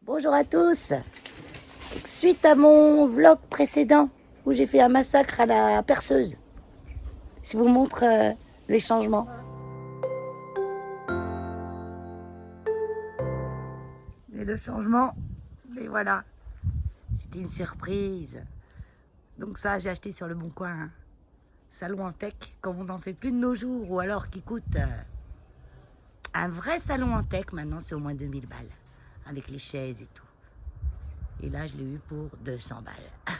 Bonjour à tous. Suite à mon vlog précédent où j'ai fait un massacre à la perceuse, je vous montre les changements. Et le changement, et voilà, c'était une surprise. Donc ça, j'ai acheté sur le Bon Coin, hein. Salon en tech, comme on n'en fait plus de nos jours, ou alors qui coûte un vrai salon en tech, maintenant c'est au moins 2000 balles, avec les chaises et tout. Et là, je l'ai eu pour 200 balles.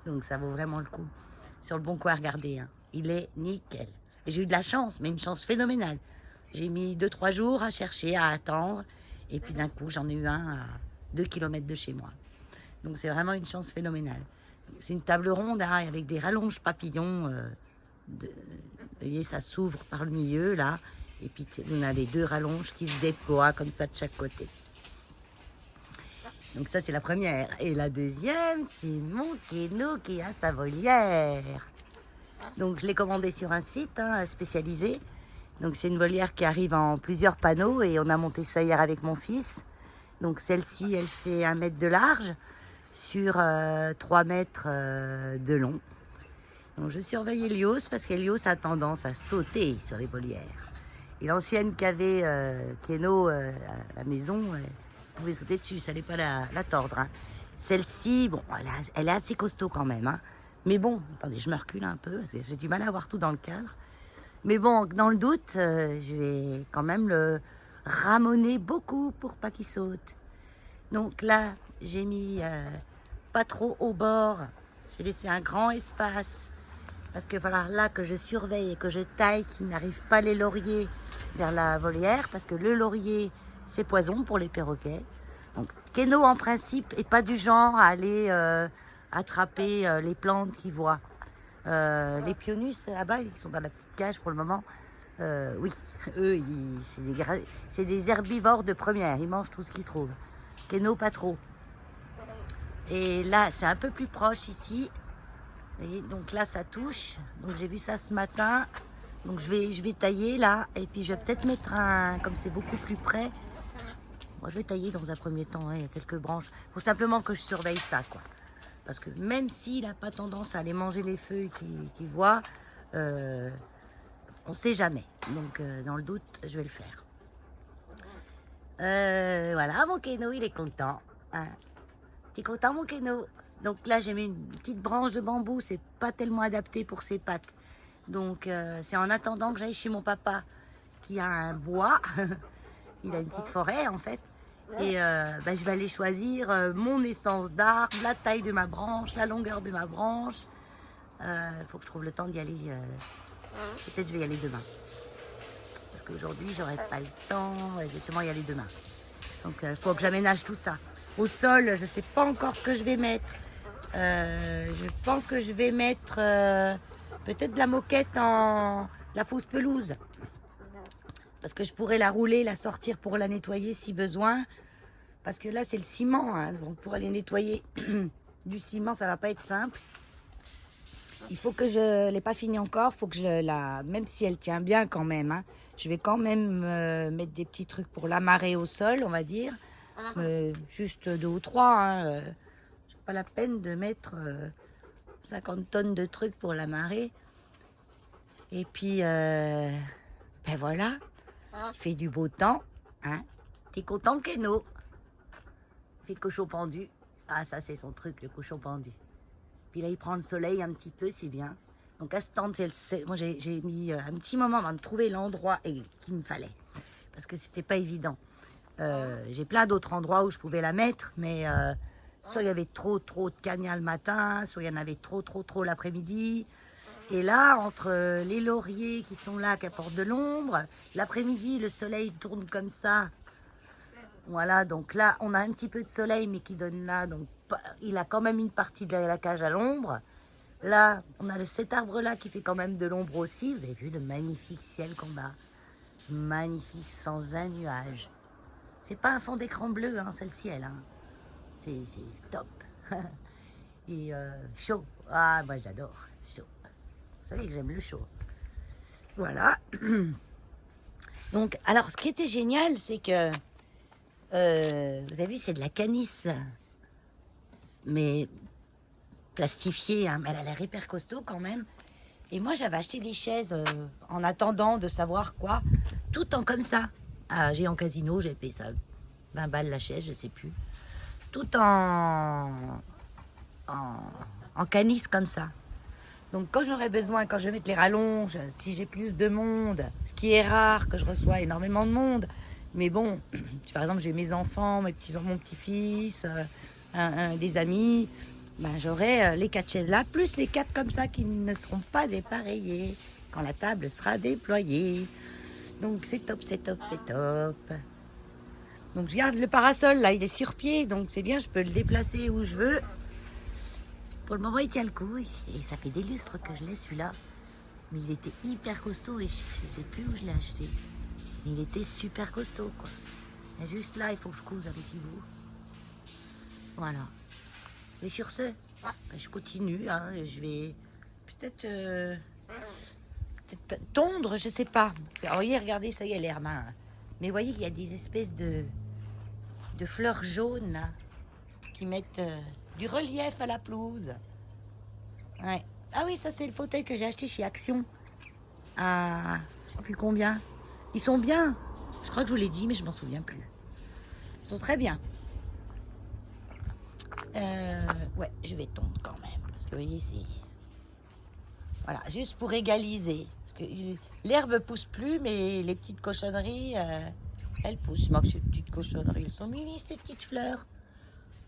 Donc ça vaut vraiment le coup. Sur le Bon Coin, regardez, hein, il est nickel. Et j'ai eu de la chance, mais une chance phénoménale. J'ai mis 2-3 jours à chercher, à attendre. Et puis d'un coup, j'en ai eu un à 2 km de chez moi. Donc c'est vraiment une chance phénoménale. C'est une table ronde, hein, avec des rallonges papillons. Vous voyez, ça s'ouvre par le milieu, là. Et puis on a les deux rallonges qui se déploient comme ça de chaque côté. Donc ça, c'est la première. Et la deuxième, c'est mon Keno qui a sa volière. Donc je l'ai commandé sur un site, hein, spécialisé. Donc c'est une volière qui arrive en plusieurs panneaux et on a monté ça hier avec mon fils. Donc celle-ci, elle fait 1 mètre de large sur 3 mètres de long. Donc je surveille Elios parce qu'Elios a tendance à sauter sur les volières. Et l'ancienne qu'avait Keno à la maison, pouvait sauter dessus, ça n'allait pas la tordre, hein. Celle-ci, bon, elle est assez costaud quand même, hein. Mais bon, attendez, je me recule un peu, parce que j'ai du mal à voir tout dans le cadre. Mais bon, dans le doute, je vais quand même le ramoner beaucoup pour pas qu'il saute. Donc là, j'ai mis pas trop au bord, j'ai laissé un grand espace. Parce que voilà, là que je surveille et que je taille, qu'il n'arrive pas les lauriers vers la volière, parce que le laurier, c'est poison pour les perroquets. Donc Keno, en principe, n'est pas du genre à aller attraper les plantes qu'il voit. Les pionus, là-bas, ils sont dans la petite cage pour le moment. Oui, eux, c'est des herbivores de première. Ils mangent tout ce qu'ils trouvent. Keno, pas trop. Et là, c'est un peu plus proche ici. Et donc là, ça touche. Donc j'ai vu ça ce matin. Donc je vais tailler là. Et puis je vais peut-être mettre un... Comme c'est beaucoup plus près. Moi, je vais tailler dans un premier temps. Hein, il y a quelques branches. Il faut simplement que je surveille ça, quoi. Parce que même s'il n'a pas tendance à aller manger les feuilles qu'il voit, on ne sait jamais. Donc dans le doute, je vais le faire. Voilà, mon Keno, il est content. Hein. T'es content, mon Keno? Donc là, j'ai mis une petite branche de bambou. C'est pas tellement adapté pour ses pattes. Donc c'est en attendant que j'aille chez mon papa qui a un bois. Il a une petite forêt en fait. Et je vais aller choisir mon essence d'arbre, la taille de ma branche, la longueur de ma branche. Faut que je trouve le temps d'y aller. Peut-être je vais y aller demain. Parce qu'aujourd'hui, j'aurai pas le temps. Je vais sûrement y aller demain. Donc il faut que j'aménage tout ça. Au sol, je sais pas encore ce que je vais mettre. Je pense que je vais mettre peut-être de la moquette en la fausse pelouse. Parce que je pourrais la rouler, la sortir pour la nettoyer si besoin. Parce que là, c'est le ciment. Hein. Donc pour aller nettoyer du ciment, ça va pas être simple. Il faut que je l'ai pas fini encore. Faut que je la, même si elle tient bien quand même, hein, je vais quand même mettre des petits trucs pour l'amarrer au sol, on va dire. Juste 2 ou 3. Hein, pas la peine de mettre 50 tonnes de trucs pour l'amarrer. Et puis, ben voilà, il fait du beau temps. Hein. T'es content, Keno? Il fait le cochon pendu. Ah, ça, c'est son truc, le cochon pendu. Puis là, il prend le soleil un petit peu, c'est bien. Donc à ce temps, moi, j'ai mis un petit moment avant de trouver l'endroit qu'il me fallait. Parce que c'était pas évident. J'ai plein d'autres endroits où je pouvais la mettre, mais... soit il y avait trop de cagnards le matin, soit il y en avait trop l'après-midi. Et là, entre les lauriers qui sont là, qui apportent de l'ombre, l'après-midi, le soleil tourne comme ça. Voilà, donc là, on a un petit peu de soleil, mais qui donne là. Donc, il a quand même une partie de la cage à l'ombre. Là, on a cet arbre-là qui fait quand même de l'ombre aussi. Vous avez vu le magnifique ciel qu'on a. Magnifique, sans un nuage. C'est pas un fond d'écran bleu, hein, c'est le ciel. Hein. C'est top. Et chaud. Ah, moi j'adore. Chaud. Vous savez que j'aime le chaud. Voilà. Donc, alors, ce qui était génial, c'est que Vous avez vu, c'est de la canisse. Mais plastifiée, hein. Mais elle a l'air hyper costaud quand même. Et moi, j'avais acheté des chaises en attendant de savoir quoi. Tout en comme ça. Ah, j'ai en casino, j'ai payé ça 20 balles la chaise, je sais plus. Tout en, en canisse comme ça. Donc quand j'aurai besoin, quand je vais mettre les rallonges, si j'ai plus de monde, ce qui est rare, que je reçois énormément de monde. Mais bon, par exemple, j'ai mes enfants, mon petit-fils, des amis. Ben, j'aurai les 4 chaises là, plus les 4 comme ça qui ne seront pas dépareillées quand la table sera déployée. Donc c'est top, c'est top, c'est top. Donc je garde le parasol là, il est sur pied, donc c'est bien, je peux le déplacer où je veux. Pour le moment, il tient le coup et ça fait des lustres que je l'ai celui-là. Mais il était hyper costaud et je sais plus où je l'ai acheté. Mais il était super costaud quoi. Et juste là, il faut que je couse avec Hibou. Voilà. Mais sur ce, je continue. Hein, je vais peut-être tondre, je sais pas. Alors, voyez, regardez, ça y est, l'air main. Mais vous voyez qu'il y a des espèces de fleurs jaunes là, qui mettent du relief à la pelouse. Ouais. Ah oui, ça c'est le fauteuil que j'ai acheté chez Action. À je sais plus combien. Ils sont bien. Je crois que je vous l'ai dit, mais je m'en souviens plus. Ils sont très bien. Ouais, je vais tondre quand même. Parce que vous voyez, c'est... Voilà, juste pour égaliser. Parce que l'herbe pousse plus, mais les petites cochonneries, elles poussent. Moi, ces petites cochonneries, elles sont mimi, ces petites fleurs.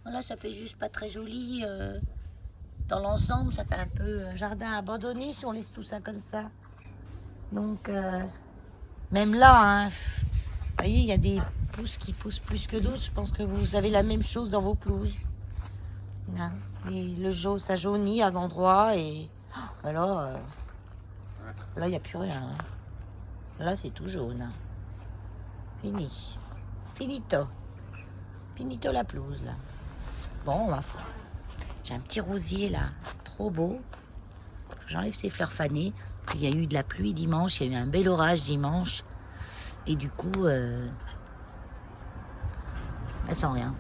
Voilà, ça fait juste pas très joli. Dans l'ensemble, ça fait un peu un jardin abandonné si on laisse tout ça comme ça. Donc, même là, hein, vous voyez, il y a des pousses qui poussent plus que d'autres. Je pense que vous avez la même chose dans vos pelouses. Hein. Et le jaune, ça jaunit à l'endroit et alors, là, il n'y a plus rien. Hein. Là, c'est tout jaune. Hein. Fini. Finito. Finito la pelouse, là. Bon, ma foi. J'ai un petit rosier, là, trop beau. J'enlève ces fleurs fanées. Il y a eu de la pluie dimanche, il y a eu un bel orage dimanche. Et du coup, elles sentent rien.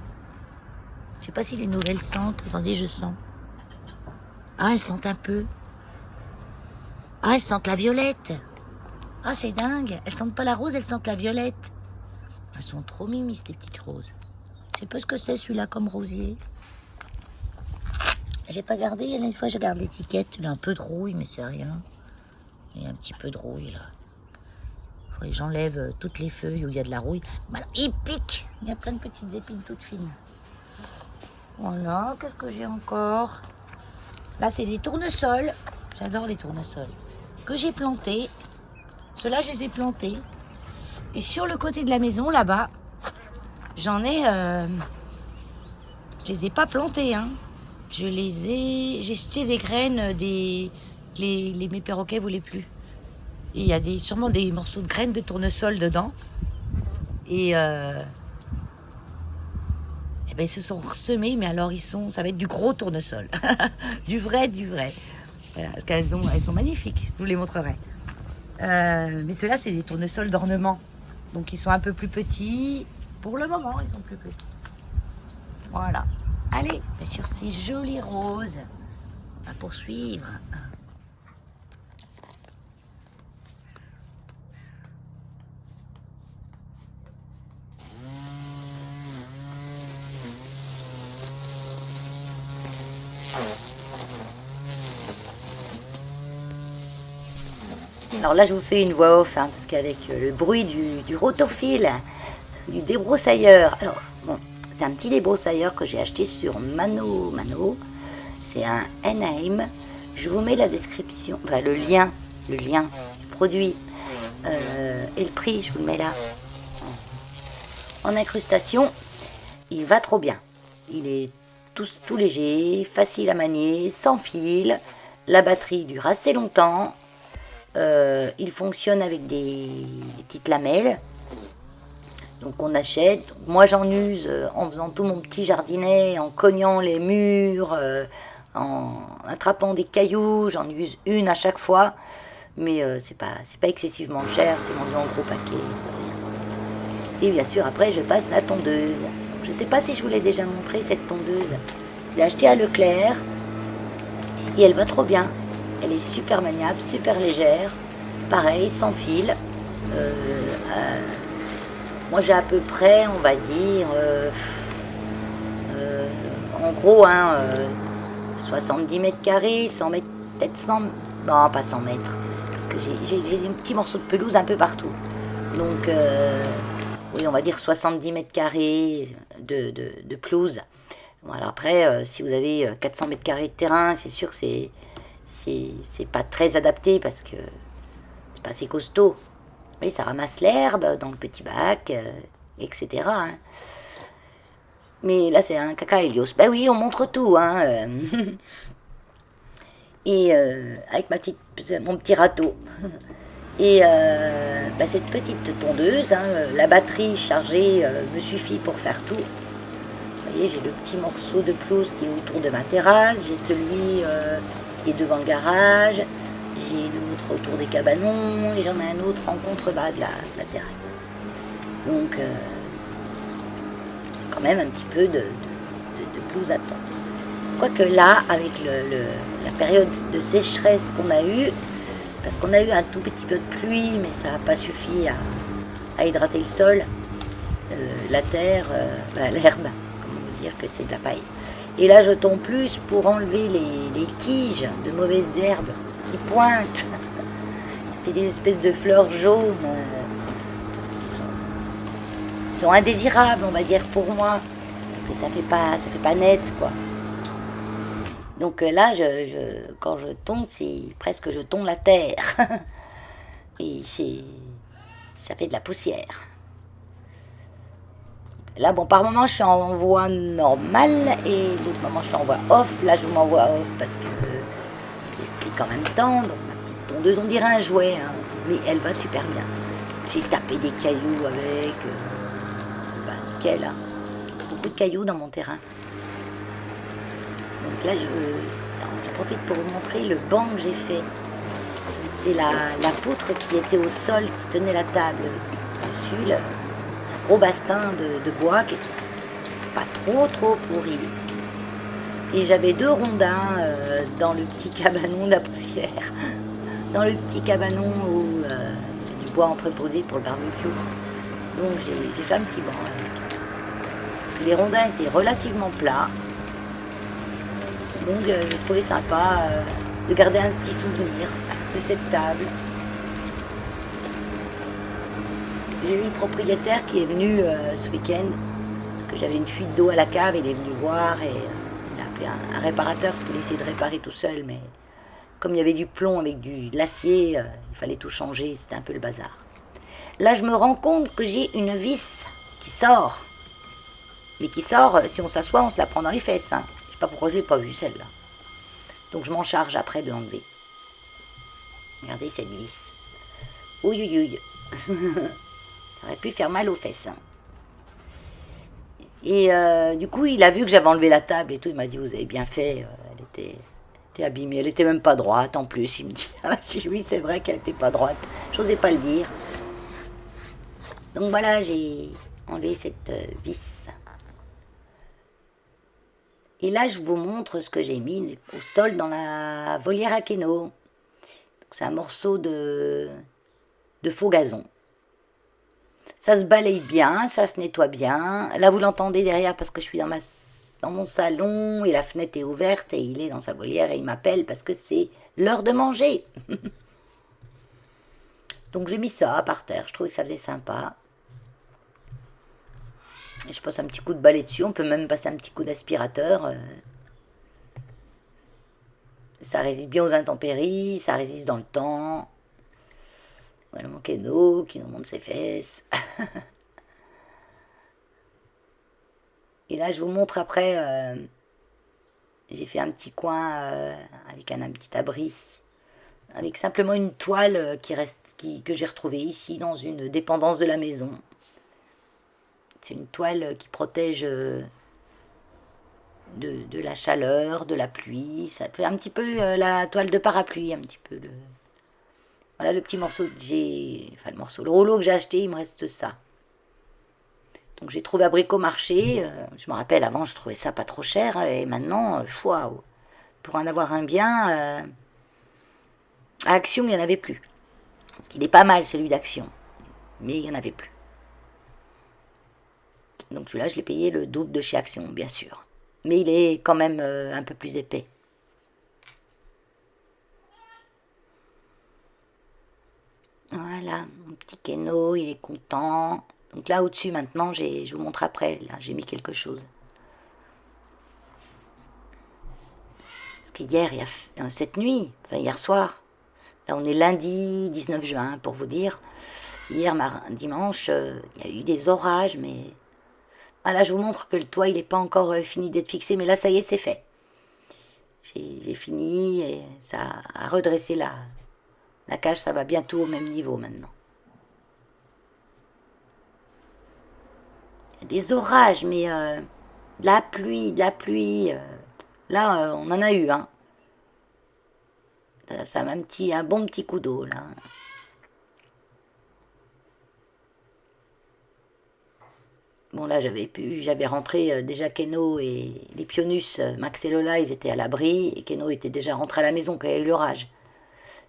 Je sais pas si les nouvelles sentent. Attendez, je sens. Ah, elles sentent un peu. Ah, elles sentent la violette. Ah, c'est dingue. Elles sentent pas la rose, elles sentent la violette. Elles sont trop mimi, ces petites roses. Je sais pas ce que c'est celui-là comme rosier. J'ai pas gardé. Il y a une fois, je garde l'étiquette. Il a un peu de rouille, mais c'est rien. Il y a un petit peu de rouille, là. Faudrait que j'enlève toutes les feuilles où il y a de la rouille. Voilà, il pique. Il y a plein de petites épines toutes fines. Voilà, qu'est-ce que j'ai encore? Là, c'est des tournesols. J'adore les tournesols. Que j'ai plantés. Ceux-là, je les ai plantés. Et sur le côté de la maison, là-bas, j'en ai... je les ai pas plantés, hein. J'ai jeté des graines, mes perroquets voulaient plus. Et il y a sûrement des morceaux de graines de tournesol dedans. Et ben, ils se sont ressemés, mais alors ça va être du gros tournesol. du vrai. Voilà, parce qu'elles sont magnifiques, je vous les montrerai. Mais ceux-là, c'est des tournesols d'ornement. Donc ils sont un peu plus petits. Pour le moment, ils sont plus petits. Voilà. Allez, sur ces jolies roses, on va poursuivre. Alors là, je vous fais une voix off, hein, parce qu'avec le bruit du rotophile, du débroussailleur. Alors, bon, c'est un petit débroussailleur que j'ai acheté sur Mano. C'est un Enheim. Je vous mets la description, enfin le lien du produit et le prix, je vous le mets là. En incrustation, il va trop bien. Il est tout léger, facile à manier, sans fil. La batterie dure assez longtemps. Il fonctionne avec des petites lamelles. Donc on achète. Moi j'en use en faisant tout mon petit jardinet, en cognant les murs, en attrapant des cailloux. J'en use une à chaque fois. Mais c'est pas excessivement cher, c'est vendu en gros paquet. Et bien sûr, après, je passe la tondeuse. Je ne sais pas si je vous l'ai déjà montré, cette tondeuse. Je l'ai achetée à Leclerc. Et elle va trop bien. Elle est super maniable, super légère. Pareil, sans fil. Moi, j'ai à peu près, on va dire, en gros, 70 mètres carrés, 100 mètres, peut-être 100, non, pas 100 mètres, parce que j'ai des petits morceaux de pelouse un peu partout. Donc, oui, on va dire 70 mètres carrés de pelouse. Voilà, après, si vous avez 400 mètres carrés de terrain, c'est sûr que c'est pas très adapté parce que c'est pas assez costaud. Oui, ça ramasse l'herbe dans le petit bac, etc. Hein. Mais là, c'est un caca Helios. Ben oui, on montre tout. Hein. Et avec mon petit râteau. Et cette petite tondeuse, la batterie chargée me suffit pour faire tout. Vous voyez, j'ai le petit morceau de pelouse qui est autour de ma terrasse, j'ai celui qui est devant le garage, j'ai l'autre autour des cabanons et j'en ai un autre en contrebas de la terrasse. Donc, quand même un petit peu de pelouse à temps. Quoique là, avec la période de sécheresse qu'on a eue, parce qu'on a eu un tout petit peu de pluie, mais ça n'a pas suffi à hydrater le sol, la terre, l'herbe, comment vous dire que c'est de la paille. Et là, je tombe plus pour enlever les tiges de mauvaises herbes qui pointent. Ça fait des espèces de fleurs jaunes qui sont indésirables, on va dire, pour moi, parce que ça fait pas net, quoi. Donc là, quand je tombe, c'est presque je tombe la terre. Et ça fait de la poussière. Là, bon, par moment, je suis en voix normale et d'autres moments, je suis en voix off. Là, je m'envoie off parce que j'explique en même temps. Donc, ma petite tondeuse, on dirait un jouet, mais elle va super bien. J'ai tapé des cailloux avec. Nickel, hein. Beaucoup de cailloux dans mon terrain. Donc là, je profite pour vous montrer le banc que j'ai fait. C'est la poutre qui était au sol, qui tenait la table dessus, un gros bastin de bois qui était pas trop pourri. Et j'avais 2 rondins dans le petit cabanon de la poussière, dans le petit cabanon où du bois entreposé pour le barbecue. Donc j'ai fait un petit banc avec. Les rondins étaient relativement plats. Donc j'ai trouvé sympa de garder un petit souvenir de cette table. J'ai eu une propriétaire qui est venue ce week-end parce que j'avais une fuite d'eau à la cave. Il est venu voir et il a appelé un réparateur parce qu'il essayait de réparer tout seul, mais comme il y avait du plomb avec de l'acier, il fallait tout changer, c'était un peu le bazar. Là, je me rends compte que j'ai une vis qui sort. Mais qui sort, si on s'assoit, on se la prend dans les fesses. Je ne sais pas pourquoi je ne l'ai pas vue, celle-là. Donc je m'en charge après de l'enlever. Regardez cette vis. Ouïe. Ça aurait pu faire mal aux fesses. Et du coup, il a vu que j'avais enlevé la table et tout. Il m'a dit, vous avez bien fait. Elle était abîmée. Elle n'était même pas droite en plus. Il me dit, oui, c'est vrai qu'elle n'était pas droite. J'osais pas le dire. Donc voilà, j'ai enlevé cette vis. Et là, je vous montre ce que j'ai mis au sol dans la volière à Keno. C'est un morceau de faux gazon. Ça se balaye bien, ça se nettoie bien. Là, vous l'entendez derrière parce que je suis dans mon salon et la fenêtre est ouverte et il est dans sa volière et il m'appelle parce que c'est l'heure de manger. Donc j'ai mis ça par terre, je trouvais que ça faisait sympa. Et je passe un petit coup de balai dessus, on peut même passer un petit coup d'aspirateur. Ça résiste bien aux intempéries, ça résiste dans le temps. Voilà mon Keno qui nous montre ses fesses. Et là, je vous montre après, j'ai fait un petit coin avec un petit abri, avec simplement une toile que j'ai retrouvée ici dans une dépendance de la maison. C'est une toile qui protège de la chaleur, de la pluie. Ça fait un petit peu la toile de parapluie, un petit peu. Voilà le petit morceau que le rouleau que j'ai acheté, il me reste ça. Donc j'ai trouvé à Bricomarché, je me rappelle avant je trouvais ça pas trop cher, et maintenant, waouh, pour en avoir un bien, à Action il n'y en avait plus. Parce qu'il est pas mal celui d'Action, mais il n'y en avait plus. Donc celui-là je l'ai payé le double de chez Action, bien sûr. Mais il est quand même un peu plus épais. Voilà, mon petit Keno, il est content. Donc là au-dessus maintenant, je vous montre après, là j'ai mis quelque chose. Parce qu'hier, cette nuit, enfin hier soir, là on est lundi 19 juin pour vous dire, hier dimanche, il y a eu des orages, mais... Ah là je vous montre que le toit il n'est pas encore fini d'être fixé, mais là ça y est c'est fait. J'ai fini et ça a redressé la cage, ça va bientôt au même niveau maintenant. Des orages, mais de la pluie, de la pluie. Là, on en a eu, hein. Ça m'a un bon petit coup d'eau, là. Bon, là, j'avais rentré déjà Keno et les Pionus, Max et Lola, ils étaient à l'abri, et Keno était déjà rentré à la maison quand il y a eu l'orage.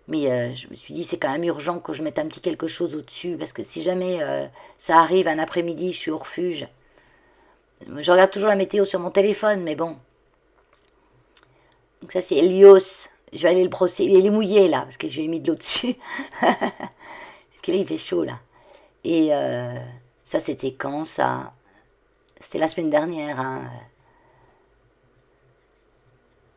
Mais je me suis dit, c'est quand même urgent que je mette un petit quelque chose au-dessus, parce que si jamais ça arrive un après-midi, je suis au refuge. Je regarde toujours la météo sur mon téléphone, mais bon. Donc ça, c'est Helios. Je vais aller le brosser, il est mouillé là, parce que je lui ai mis de l'eau dessus. Parce que là, il fait chaud là. Et ça, c'était quand ça? C'était la semaine dernière. Hein.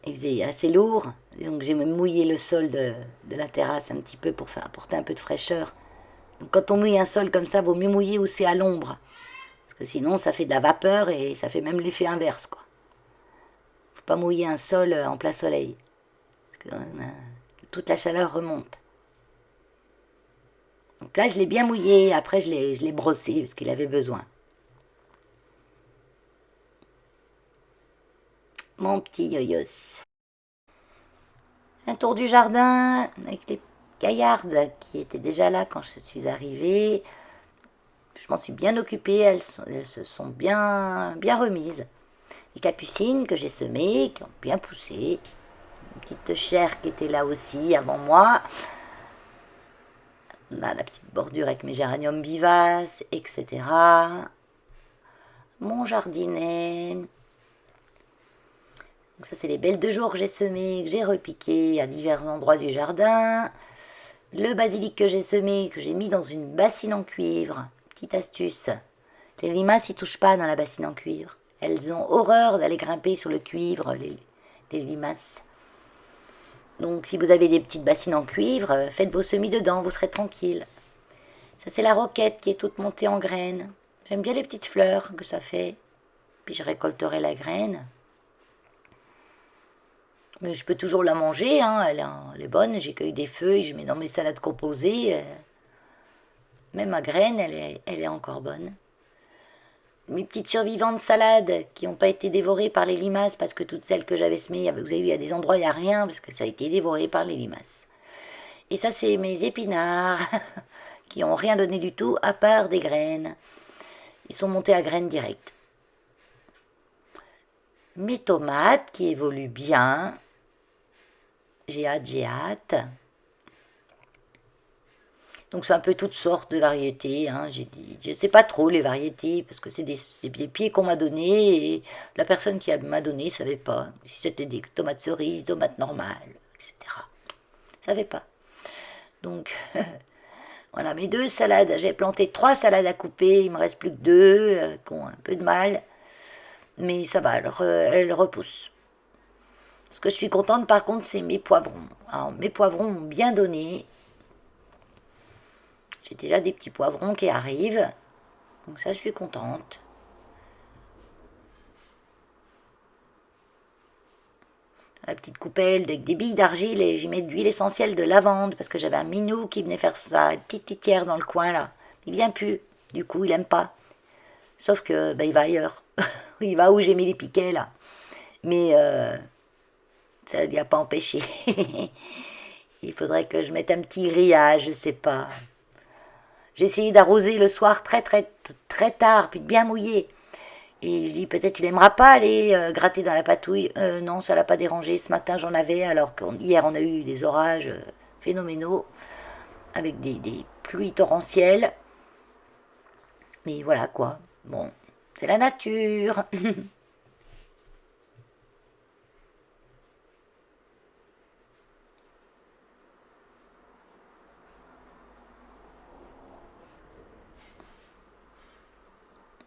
Il faisait assez lourd. Donc j'ai même mouillé le sol de la terrasse un petit peu pour faire apporter un peu de fraîcheur. Donc quand on mouille un sol comme ça, vaut mieux mouiller où c'est à l'ombre. Parce que sinon, ça fait de la vapeur et ça fait même l'effet inverse. Quoi. Faut pas mouiller un sol en plein soleil. Parce que toute la chaleur remonte. Donc là, je l'ai bien mouillé. Après, je l'ai brossé parce qu'il avait besoin. Mon petit yoyos. Un tour du jardin avec les gaillardes qui étaient déjà là quand je suis arrivée. Je m'en suis bien occupée, elles se sont bien remises. Les capucines que j'ai semées, qui ont bien poussé. Une petite chair qui était là aussi avant moi. Là, la petite bordure avec mes géraniums vivaces, etc. Mon jardinet. Donc ça, c'est les belles 2 jours que j'ai semées, que j'ai repiquées à divers endroits du jardin. Le basilic que j'ai semé, que j'ai mis dans une bassine en cuivre. Petite astuce. Les limaces, ils touchent pas dans la bassine en cuivre. Elles ont horreur d'aller grimper sur le cuivre, les limaces. Donc si vous avez des petites bassines en cuivre, faites vos semis dedans, vous serez tranquille. Ça, c'est la roquette qui est toute montée en graines. J'aime bien les petites fleurs que ça fait. Puis je récolterai la graine. Mais je peux toujours la manger, hein. Elle est bonne. J'ai cueilli des feuilles, je mets dans mes salades composées. Même à graine, elle est encore bonne. Mes petites survivantes salades qui n'ont pas été dévorées par les limaces, parce que toutes celles que j'avais semées, vous avez vu, il y a des endroits où il n'y a rien, parce que ça a été dévoré par les limaces. Et ça, c'est mes épinards, qui n'ont rien donné du tout, à part des graines. Ils sont montés à graines directes. Mes tomates, qui évoluent bien. J'ai hâte. Donc c'est un peu toutes sortes de variétés. Hein. Je ne sais pas trop les variétés, parce que c'est des pieds qu'on m'a donnés, et la personne qui m'a donné ne savait pas si c'était des tomates cerises, tomates normales, etc. Je ne savais pas. Donc voilà, mes 2 salades. J'ai planté 3 salades à couper, il me reste plus que 2 qui ont un peu de mal. Mais ça va, elles repoussent. Ce que je suis contente par contre, c'est mes poivrons. Alors mes poivrons ont bien donné. J'ai déjà des petits poivrons qui arrivent. Donc ça, je suis contente. La petite coupelle avec des billes d'argile et j'y mets de l'huile essentielle de lavande parce que j'avais un minou qui venait faire sa petite litière dans le coin là. Il vient plus. Du coup, il aime pas. Sauf que il va ailleurs. Il va où j'ai mis les piquets là. Mais ça ne lui a pas empêché. Il faudrait que je mette un petit grillage, je sais pas. J'ai essayé d'arroser le soir très tard, puis de bien mouiller. Et je dis peut-être qu'il aimera pas aller gratter dans la patouille. Non, ça l'a pas dérangé. Ce matin j'en avais, alors qu'hier on a eu des orages phénoménaux avec des pluies torrentielles. Mais voilà quoi. Bon, c'est la nature.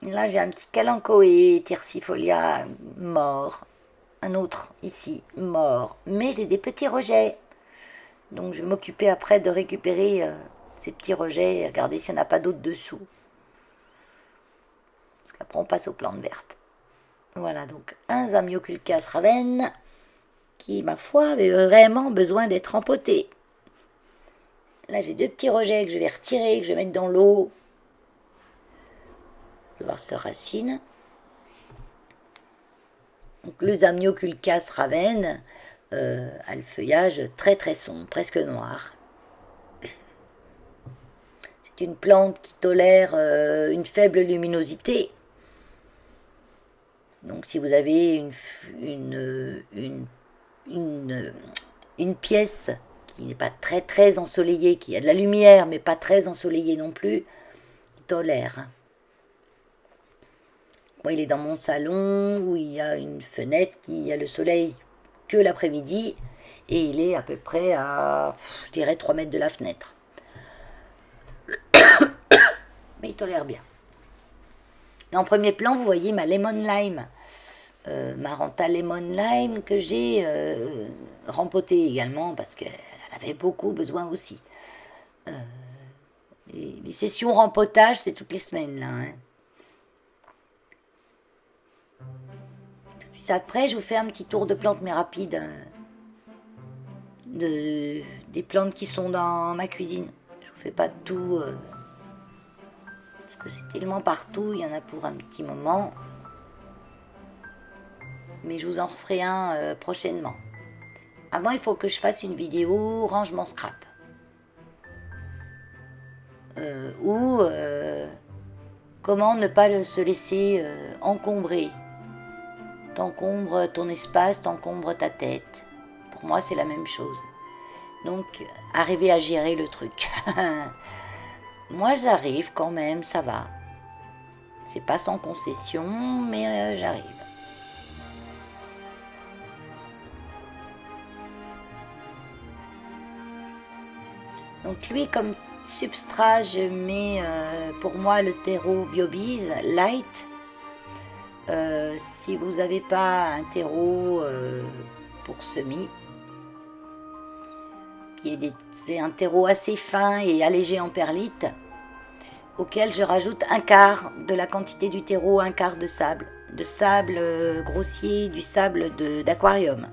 Là j'ai un petit calanchoé, Tiersifolia, mort. Un autre ici, mort. Mais j'ai des petits rejets. Donc je vais m'occuper après de récupérer ces petits rejets et regarder s'il n'y en a pas d'autres dessous. Parce qu'après on passe aux plantes vertes. Voilà, donc un Zamioculcas raven qui, ma foi, avait vraiment besoin d'être empoté. Là j'ai deux petits rejets que je vais retirer, que je vais mettre dans l'eau. Je vais voir sa racine. Donc le Zamioculcas raven a le feuillage très sombre, presque noir. C'est une plante qui tolère une faible luminosité. Donc si vous avez une pièce qui n'est pas très ensoleillée, qui a de la lumière mais pas très ensoleillée non plus, il tolère. Moi, il est dans mon salon où il y a une fenêtre qui a le soleil que l'après-midi et il est à peu près à, je dirais, 3 mètres de la fenêtre. Mais il tolère bien. Et en premier plan, vous voyez ma lemon lime, ma Ranta lemon lime que j'ai rempotée également parce qu'elle avait beaucoup besoin aussi. Les sessions rempotage, c'est toutes les semaines là. Hein. Après, je vous fais un petit tour de plantes, mais rapide, des plantes qui sont dans ma cuisine. Je vous fais pas tout, parce que c'est tellement partout, il y en a pour un petit moment. Mais je vous en referai un prochainement. Avant, il faut que je fasse une vidéo rangement scrap. Ou comment ne pas se laisser encombrer. T'encombres ton espace, t'encombres ta tête. Pour moi, c'est la même chose. Donc, arriver à gérer le truc. Moi, j'arrive quand même, ça va. C'est pas sans concession, mais j'arrive. Donc lui, comme substrat, je mets pour moi le terreau BioBiz Light. Si vous n'avez pas un terreau pour semis, c'est un terreau assez fin et allégé en perlite, auquel je rajoute un quart de la quantité du terreau, un quart de sable grossier, du sable d'aquarium.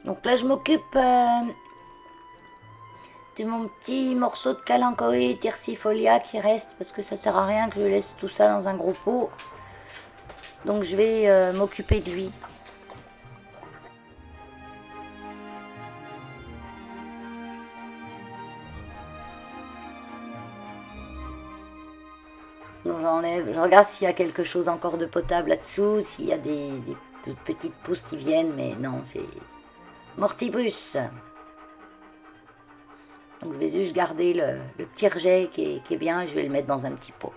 Donc là, je m'occupe de mon petit morceau de Kalanchoe Tiersifolia qui reste parce que ça sert à rien que je laisse tout ça dans un gros pot. Donc je vais m'occuper de lui. Donc j'enlève, je regarde s'il y a quelque chose encore de potable là-dessous, s'il y a des toutes petites pousses qui viennent, mais non, c'est mortibus. Donc je vais juste garder le petit rejet qui est bien et je vais le mettre dans un petit pot.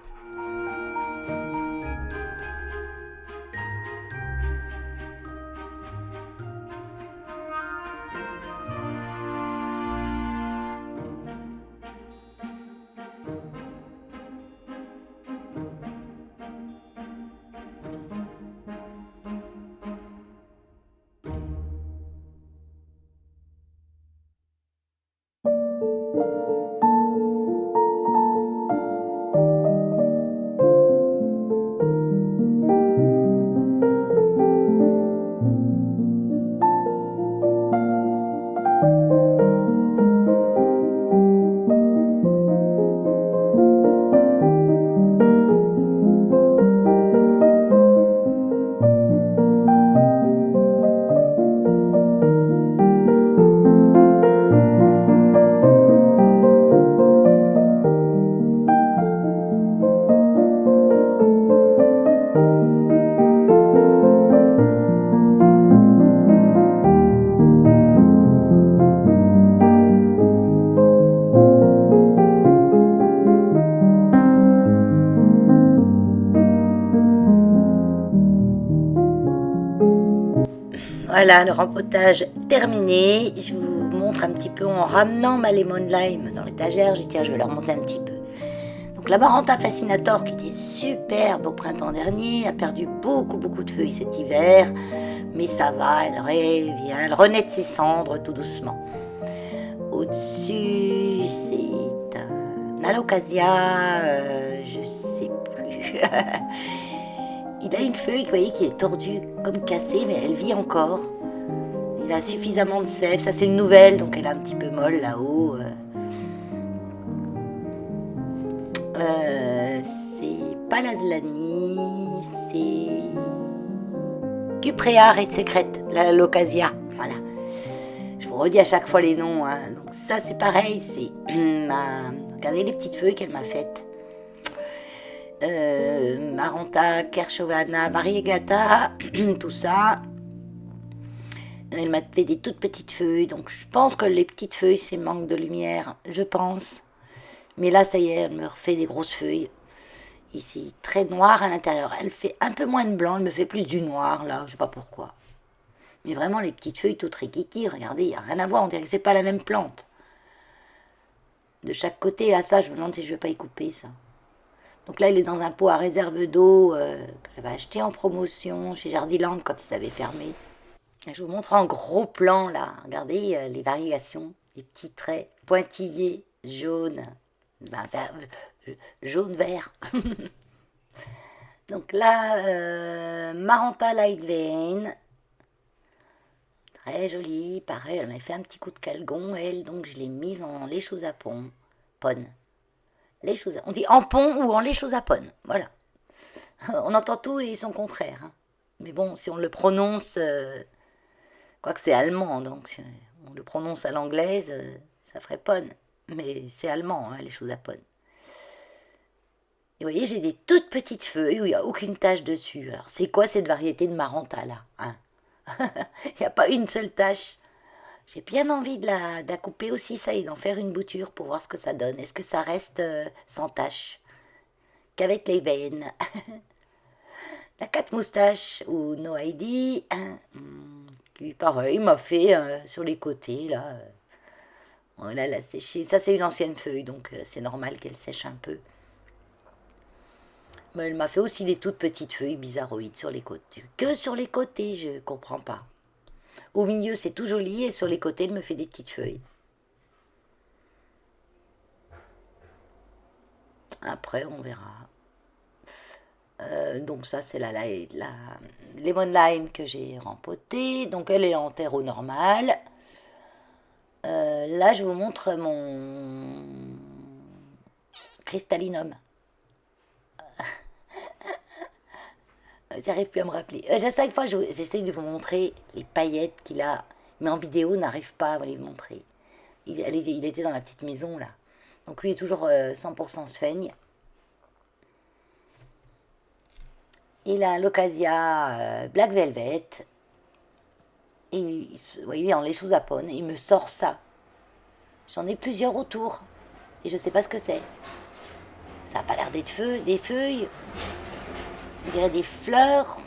Voilà, le rempotage terminé. Je vous montre un petit peu en ramenant ma lemon lime dans l'étagère. J'ai dit, tiens, je vais la remonter un petit peu. Donc la Maranta Fascinator, qui était superbe au printemps dernier, a perdu beaucoup de feuilles cet hiver. Mais ça va, elle revient, elle renaît de ses cendres tout doucement. Au-dessus, c'est un alocasia, je sais plus. Il a une feuille, vous voyez, qui est tordue, comme cassée, mais elle vit encore. Il a suffisamment de sève. Ça, c'est une nouvelle, donc elle est un petit peu molle là-haut. C'est pas l'Azlani, c'est Cuprea Red Secret, la Locasia. Voilà. Je vous redis à chaque fois les noms. Hein. Donc ça, c'est pareil. C'est regardez les petites feuilles qu'elle m'a faites. Maranta, Kershovana, Variegata, tout ça. Elle m'a fait des toutes petites feuilles, donc je pense que les petites feuilles, c'est manque de lumière, je pense. Mais là, ça y est, elle me refait des grosses feuilles. Et c'est très noir à l'intérieur. Elle fait un peu moins de blanc, elle me fait plus du noir, là, je sais pas pourquoi. Mais vraiment, les petites feuilles toutes rikiki, regardez, il n'y a rien à voir, on dirait que c'est pas la même plante. De chaque côté, là, ça, je me demande si je vais pas y couper, ça. Donc là, il est dans un pot à réserve d'eau que j'avais acheté en promotion chez Jardiland quand ils avaient fermé. Et je vous montre en gros plan, là. Regardez les variations, les petits traits pointillés, jaunes, ben, jaune-vert. Donc là, Maranta Light Vein, très jolie. Pareil, elle m'a fait un petit coup de calgon, elle, donc je l'ai mise en lait à pon. On dit en pont ou en lait à pon. Voilà. On entend tout et son contraire. Hein. Mais bon, si on le prononce, quoique c'est allemand, donc si on le prononce à l'anglaise, ça ferait pon. Mais c'est allemand, hein, les à pon. Et vous voyez, j'ai des toutes petites feuilles où il n'y a aucune tache dessus. Alors, c'est quoi cette variété de Maranta là hein. Il n'y a pas une seule tache. J'ai bien envie de la couper aussi, ça, et d'en faire une bouture pour voir ce que ça donne. Est-ce que ça reste sans tache qu'avec les veines? La 4 moustaches ou No ID, hein, qui pareil m'a fait sur les côtés là. Voilà, elle a séché. Ça, c'est une ancienne feuille, donc c'est normal qu'elle sèche un peu. Mais elle m'a fait aussi des toutes petites feuilles bizarroïdes sur les côtés. Que sur les côtés, je comprends pas. Au milieu, c'est tout joli, et sur les côtés, elle me fait des petites feuilles. Après, on verra. Donc ça, c'est la lemon lime que j'ai rempotée. Donc elle est en terreau normal. Là, je vous montre mon cristallinum. J'arrive plus à me rappeler. À chaque fois, j'essaye de vous montrer les paillettes qu'il a, mais en vidéo, n'arrive pas à vous les montrer. Il était dans la petite maison, là. Donc lui est toujours 100% Sphaigne. Il a l'Ocasia Black Velvet. Et il est en les choses à ponne. Il me sort ça. J'en ai plusieurs autour. Et je sais pas ce que c'est. Ça a pas l'air d'être des feuilles. On dirait des fleurs.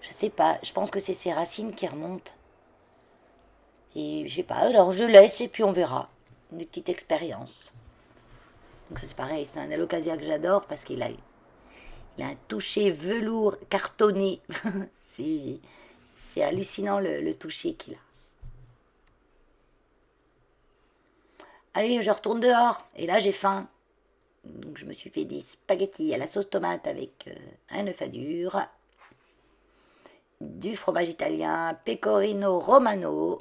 Je sais pas. Je pense que c'est ses racines qui remontent. Et je sais pas. Alors je laisse et puis on verra. Une petite expérience. Donc ça c'est pareil. C'est un alocasia que j'adore parce il a un toucher velours cartonné. c'est hallucinant le toucher qu'il a. Allez, je retourne dehors. Et là, j'ai faim. Donc, je me suis fait des spaghettis à la sauce tomate avec un œuf à dur, du fromage italien pecorino romano.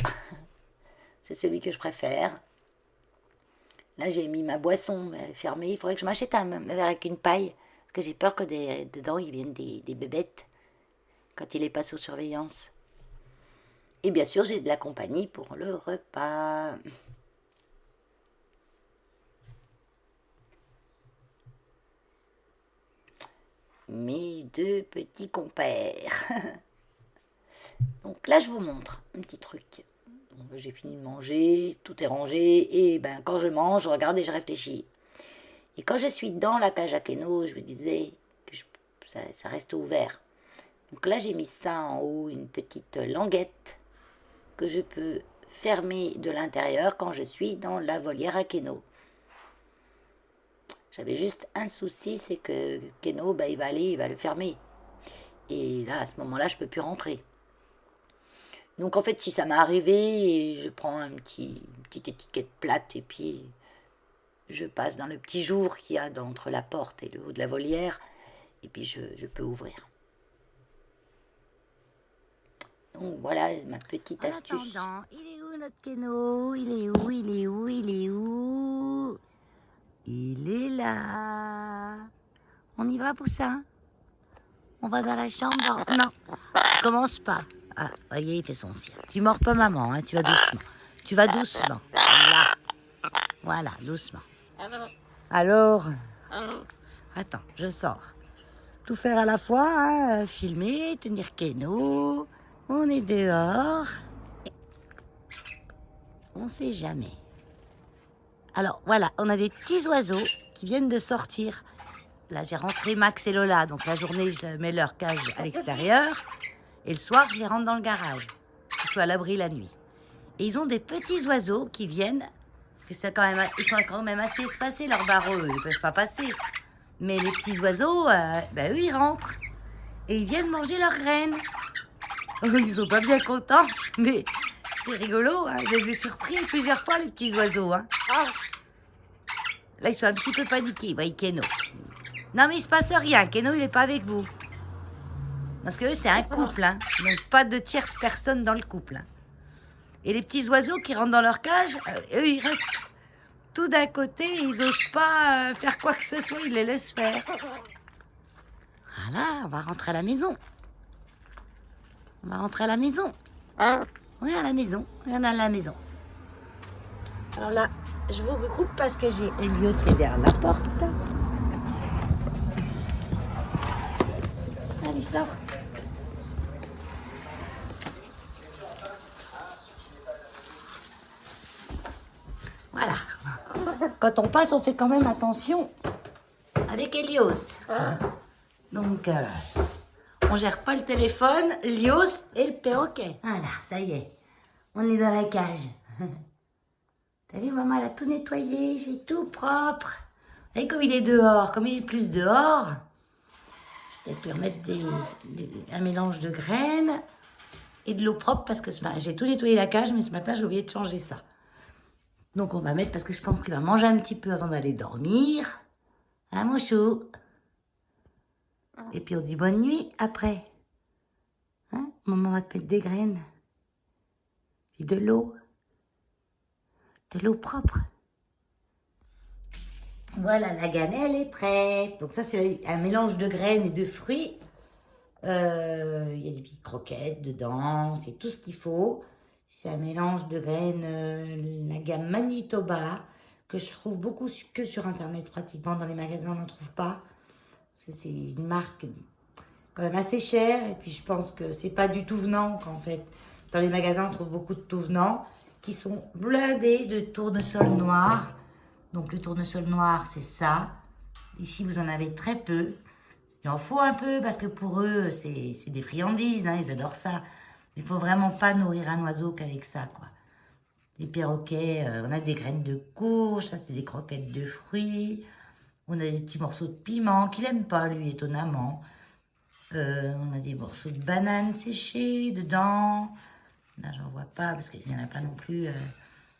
C'est celui que je préfère. Là, j'ai mis ma boisson fermée. Il faudrait que je m'achète un verre avec une paille. Parce que j'ai peur que dedans, il vienne des bébêtes quand il est pas sous surveillance. Et bien sûr, j'ai de la compagnie pour le repas. Mes deux petits compères. Donc là, je vous montre un petit truc. J'ai fini de manger, tout est rangé, et ben quand je mange, je regarde et je réfléchis. Et quand je suis dans la cage à Keno, je me disais que ça reste ouvert. Donc là, j'ai mis ça en haut, une petite languette que je peux fermer de l'intérieur quand je suis dans la volière à Keno. J'avais juste un souci, c'est que Keno, ben, il va le fermer. Et là, à ce moment-là, je peux plus rentrer. Donc en fait, si ça m'est arrivé, je prends une petite étiquette plate et puis je passe dans le petit jour qu'il y a entre la porte et le haut de la volière et puis je peux ouvrir. Donc voilà ma petite astuce. En attendant, il est où notre Keno? Il est où? Il est où? Il est où? Il est là. On y va, Poussin? On va dans la chambre? Non, commence pas. Ah, voyez, il fait son cirque. Tu mords pas maman, hein, tu vas doucement. Tu vas doucement. Là. Voilà, doucement. Alors, attends, je sors. Tout faire à la fois, hein, filmer, tenir Keno. On est dehors. On sait jamais. Alors, voilà, on a des petits oiseaux qui viennent de sortir. Là, j'ai rentré Max et Lola. Donc, la journée, je mets leur cage à l'extérieur. Et le soir, je les rentre dans le garage. Qu'ils soient à l'abri la nuit. Et ils ont des petits oiseaux qui viennent. Parce que ils sont quand même assez espacés, leurs barreaux. Ils ne peuvent pas passer. Mais les petits oiseaux, ben, eux, ils rentrent. Et ils viennent manger leurs graines. Ils sont pas bien contents. Mais c'est rigolo. Hein. Je les ai surpris plusieurs fois, les petits oiseaux. Hein. Là, ils sont un petit peu paniqués. Ils voient Keno. Non, mais il se passe rien. Keno, il n'est pas avec vous. Parce que eux, c'est un couple, hein. Donc pas de tierce personne dans le couple. Hein. Et les petits oiseaux qui rentrent dans leur cage, eux, ils restent tout d'un côté, ils n'osent pas faire quoi que ce soit, ils les laissent faire. Voilà, on va rentrer à la maison. On va rentrer à la maison. Oui, à la maison. On est à la maison. Alors là, je vous regroupe parce que j'ai Elios qui est derrière la porte. Allez, sors. Voilà. Quand on passe, on fait quand même attention avec Elios. Donc, on gère pas le téléphone, Elios et le perroquet. Voilà, ça y est. On est dans la cage. T'as vu, maman, elle a tout nettoyé, c'est tout propre. Et comme il est dehors, comme il est plus dehors, je vais peut-être lui remettre un mélange de graines et de l'eau propre parce que j'ai tout nettoyé la cage, mais ce matin, j'ai oublié de changer ça. Donc, on va mettre parce que je pense qu'il va manger un petit peu avant d'aller dormir. Hein, mon chou? Et puis on dit bonne nuit après. Hein? Maman va te mettre des graines. Et de l'eau. De l'eau propre. Voilà, la gamelle est prête. Donc ça, c'est un mélange de graines et de fruits. Il y a des petites croquettes dedans. C'est tout ce qu'il faut. C'est un mélange de graines, la gamme Manitoba, que je trouve beaucoup que sur Internet pratiquement. Dans les magasins, on n'en trouve pas. C'est une marque quand même assez chère. Et puis je pense que c'est pas du tout venant qu'en fait. Dans les magasins, on trouve beaucoup de tout venant qui sont blindés de tournesol noir. Donc le tournesol noir, c'est ça. Ici, vous en avez très peu. Il en faut un peu parce que pour eux, c'est des friandises. Hein, ils adorent ça. Il faut vraiment pas nourrir un oiseau qu'avec ça, quoi. Les perroquets, on a des graines de courge, ça c'est des croquettes de fruits. On a des petits morceaux de piment qu'il aime pas, lui, étonnamment. On a des morceaux de bananes séchées dedans. Là, j'en vois pas parce qu'il n'y en a pas non plus.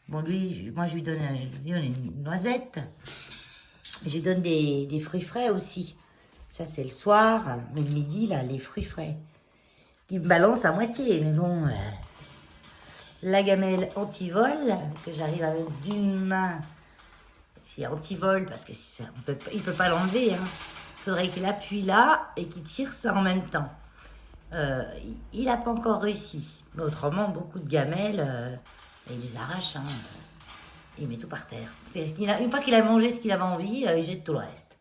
Bon, lui, moi, je lui donne une noisette. Je lui donne des fruits frais aussi. Ça, c'est le soir. Mais le midi, là, les fruits frais. Il me balance à moitié. Mais bon, la gamelle anti-vol, que j'arrive à mettre d'une main. C'est anti-vol parce que il peut pas l'enlever. Hein. Il faudrait qu'il appuie là et qu'il tire ça en même temps. Il n'a pas encore réussi. Mais autrement, beaucoup de gamelles, il les arrache. Hein. Il met tout par terre. Une fois qu'il a mangé ce qu'il avait envie, il jette tout le reste.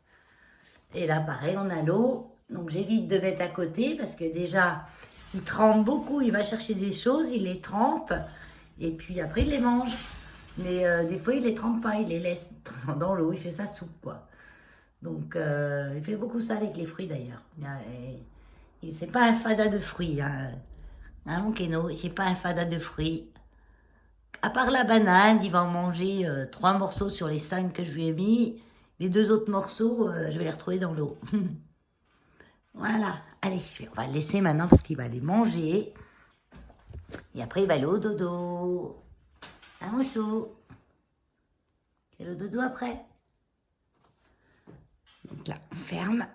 Et là, pareil, on a l'eau. Donc, j'évite de mettre à côté parce que déjà, il trempe beaucoup. Il va chercher des choses, il les trempe. Et puis après, il les mange. Mais des fois, il les trempe pas. Il les laisse dans l'eau. Il fait sa soupe, quoi. Donc, il fait beaucoup ça avec les fruits, d'ailleurs. C'est pas un fada de fruits. Hein, mon Keno, c'est pas un fada de fruits. À part la banane, il va en manger 3 morceaux sur les 5 que je lui ai mis. Les 2 autres morceaux, je vais les retrouver dans l'eau. Voilà. Allez, on va le laisser maintenant parce qu'il va les manger. Et après, il va aller au dodo. Un mouchou. Il va au dodo après. Donc là, on ferme.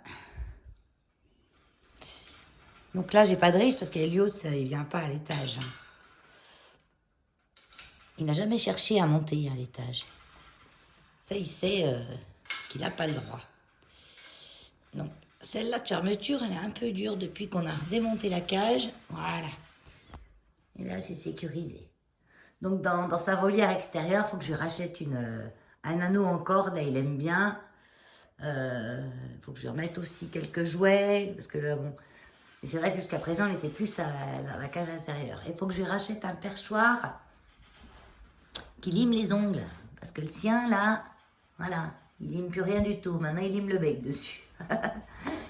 Donc là, j'ai pas de risque parce qu'Elios, il vient pas à l'étage. Il n'a jamais cherché à monter à l'étage. Ça, il sait qu'il n'a pas le droit. Donc, celle-là de fermeture, elle est un peu dure depuis qu'on a redémonté la cage. Voilà. Et là, c'est sécurisé. Donc, dans sa volière extérieure, il faut que je lui rachète un anneau en corde. Là, il aime bien. Faut que je lui remette aussi quelques jouets. Parce que là, bon... Et c'est vrai que jusqu'à présent, il était plus à la cage intérieure. Et il faut que je lui rachète un perchoir qui lime les ongles. Parce que le sien, là, voilà, il lime plus rien du tout. Maintenant, il lime le bec dessus.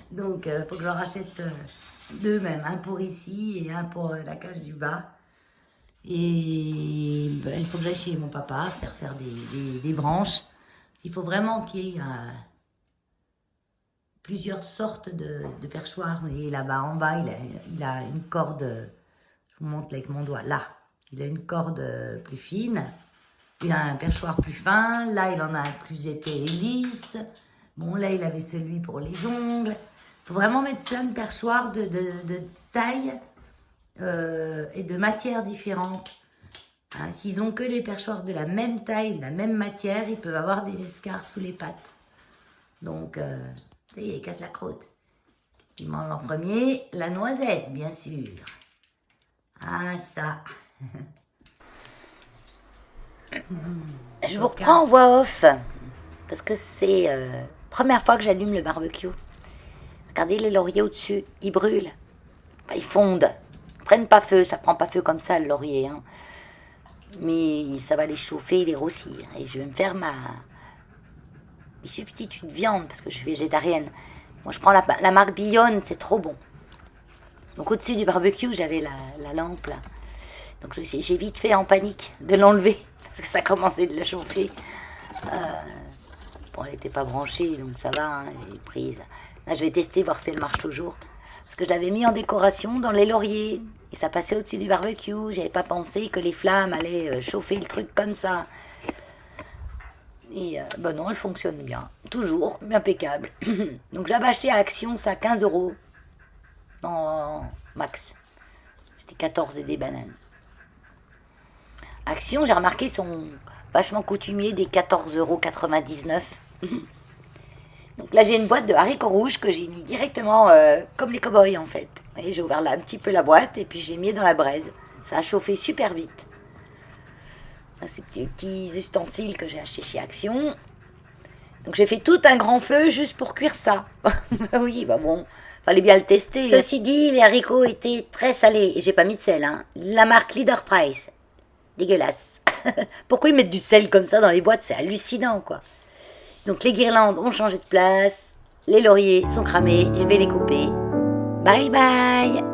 Donc, il faut que je leur rachète 2 même. Un pour ici et un pour la cage du bas. Et ben, il faut que j'aille chez mon papa faire des branches. Il faut vraiment qu'il y ait plusieurs sortes de perchoirs. Et là-bas, en bas, il a une corde. Je vous montre avec mon doigt. Là, il a une corde plus fine. Il a un perchoir plus fin. Là, il en a un plus épais et lisse. Bon, là, il avait celui pour les ongles. Il faut vraiment mettre plein de perchoirs de taille et de matières différentes. Hein, s'ils ont que les perchoirs de la même taille, de la même matière, ils peuvent avoir des escarres sous les pattes. Donc, ça y est, il casse la croûte. Il mange en premier la noisette, bien sûr. Ah, ça. Je vous reprends en voix off, parce que c'est la première fois que j'allume le barbecue. Regardez les lauriers au-dessus, ils brûlent. Enfin, ils fondent. Ils prennent pas feu, ça prend pas feu comme ça le laurier. Hein. Mais ça va les chauffer et les grossir. Et je vais me faire mes substituts de viande, parce que je suis végétarienne. Moi, je prends la marque Beyond, c'est trop bon. Donc au-dessus du barbecue, j'avais la lampe là. Donc j'ai vite fait en panique de l'enlever, parce que ça commençait de la chauffer. Bon, elle n'était pas branchée, donc ça va, hein, j'ai prise. Là, je vais tester, voir si elle marche toujours. Parce que je l'avais mis en décoration dans les lauriers. Et ça passait au-dessus du barbecue. J'avais pas pensé que les flammes allaient chauffer le truc comme ça. Et bah non, elle fonctionne bien. Toujours, impeccable. Donc je l'avais acheté à Action, ça, 15 euros. En max. C'était 14 et des bananes. Action, j'ai remarqué, sont vachement coutumiers des 14,99 €. Donc là, j'ai une boîte de haricots rouges que j'ai mis directement comme les cow-boys en fait. Vous voyez, j'ai ouvert là un petit peu la boîte et puis j'ai mis dans la braise. Ça a chauffé super vite. Là, ces petits ustensiles que j'ai achetés chez Action. Donc j'ai fait tout un grand feu juste pour cuire ça. Oui, bah bon, fallait bien le tester. Ceci dit, les haricots étaient très salés et j'ai pas mis de sel. Hein. La marque Leader Price. Dégueulasse. Pourquoi ils mettent du sel comme ça dans les boîtes? C'est hallucinant quoi. Donc les guirlandes ont changé de place. Les lauriers sont cramés. Je vais les couper. Bye bye.